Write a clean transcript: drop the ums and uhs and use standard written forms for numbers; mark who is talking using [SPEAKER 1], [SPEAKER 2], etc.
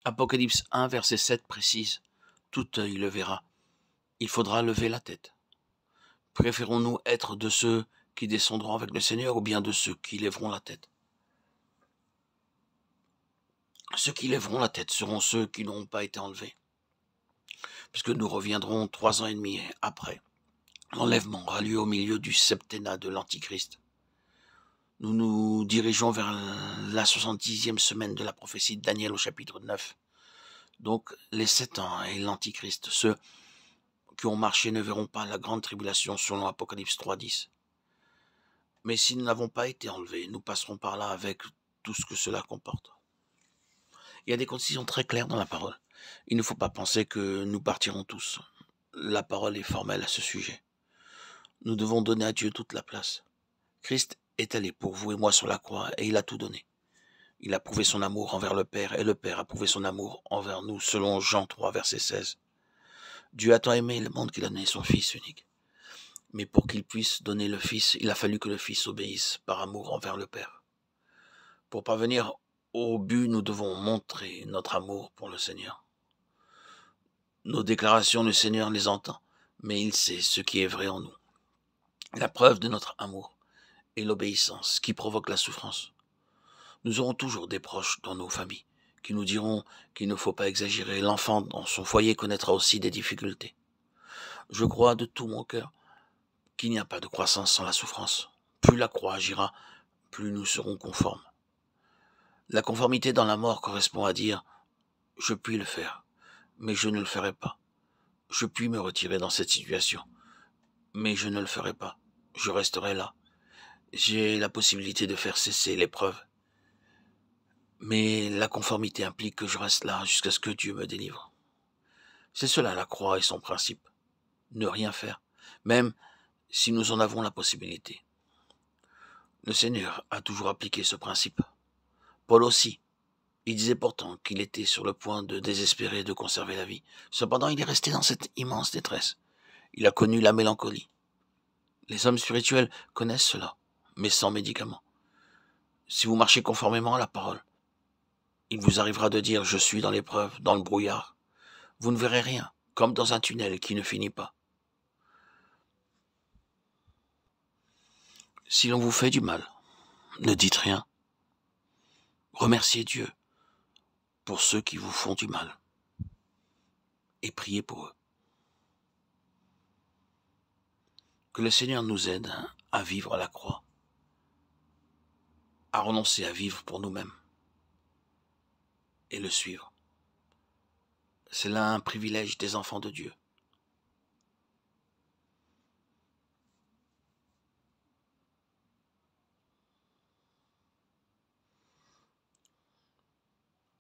[SPEAKER 1] Apocalypse 1, verset 7 précise, « Tout œil le verra. Il faudra lever la tête. » Préférons-nous être de ceux qui descendront avec le Seigneur ou bien de ceux qui lèveront la tête? Ceux qui lèveront la tête seront ceux qui n'ont pas été enlevés, puisque nous reviendrons 3 ans et demi après. L'enlèvement aura lieu au milieu du septennat de l'Antichrist. Nous nous dirigeons vers la 70e semaine de la prophétie de Daniel au chapitre 9. Donc, les 7 ans et l'Antichrist, ceux qui ont marché ne verront pas la grande tribulation selon Apocalypse 3.10. Mais si nous n'avons pas été enlevés, nous passerons par là avec tout ce que cela comporte. Il y a des conditions très claires dans la parole. Il ne faut pas penser que nous partirons tous. La parole est formelle à ce sujet. Nous devons donner à Dieu toute la place. Christ est allé pour vous et moi sur la croix et il a tout donné. Il a prouvé son amour envers le Père et le Père a prouvé son amour envers nous selon Jean 3, verset 16. Dieu a tant aimé le monde qu'il a donné son Fils unique. Mais pour qu'il puisse donner le Fils, il a fallu que le Fils obéisse par amour envers le Père. Pour parvenir au but, nous devons montrer notre amour pour le Seigneur. Nos déclarations, le Seigneur les entend, mais il sait ce qui est vrai en nous. La preuve de notre amour est l'obéissance qui provoque la souffrance. Nous aurons toujours des proches dans nos familles qui nous diront qu'il ne faut pas exagérer. L'enfant dans son foyer connaîtra aussi des difficultés. Je crois de tout mon cœur qu'il n'y a pas de croissance sans la souffrance. Plus la croix agira, plus nous serons conformes. La conformité dans la mort correspond à dire « je puis le faire, mais je ne le ferai pas. Je puis me retirer dans cette situation, mais je ne le ferai pas. Je resterai là. J'ai la possibilité de faire cesser l'épreuve. Mais la conformité implique que je reste là jusqu'à ce que Dieu me délivre. C'est cela la croix et son principe. Ne rien faire, même si nous en avons la possibilité. Le Seigneur a toujours appliqué ce principe. Paul aussi. Il disait pourtant qu'il était sur le point de désespérer et de conserver la vie. Cependant, il est resté dans cette immense détresse. Il a connu la mélancolie. Les hommes spirituels connaissent cela, mais sans médicaments. Si vous marchez conformément à la parole, il vous arrivera de dire « je suis dans l'épreuve, dans le brouillard ». Vous ne verrez rien, comme dans un tunnel qui ne finit pas. Si l'on vous fait du mal, ne dites rien. Remerciez Dieu pour ceux qui vous font du mal et priez pour eux. Que le Seigneur nous aide à vivre à la croix, à renoncer à vivre pour nous-mêmes et le suivre. C'est là un privilège des enfants de Dieu.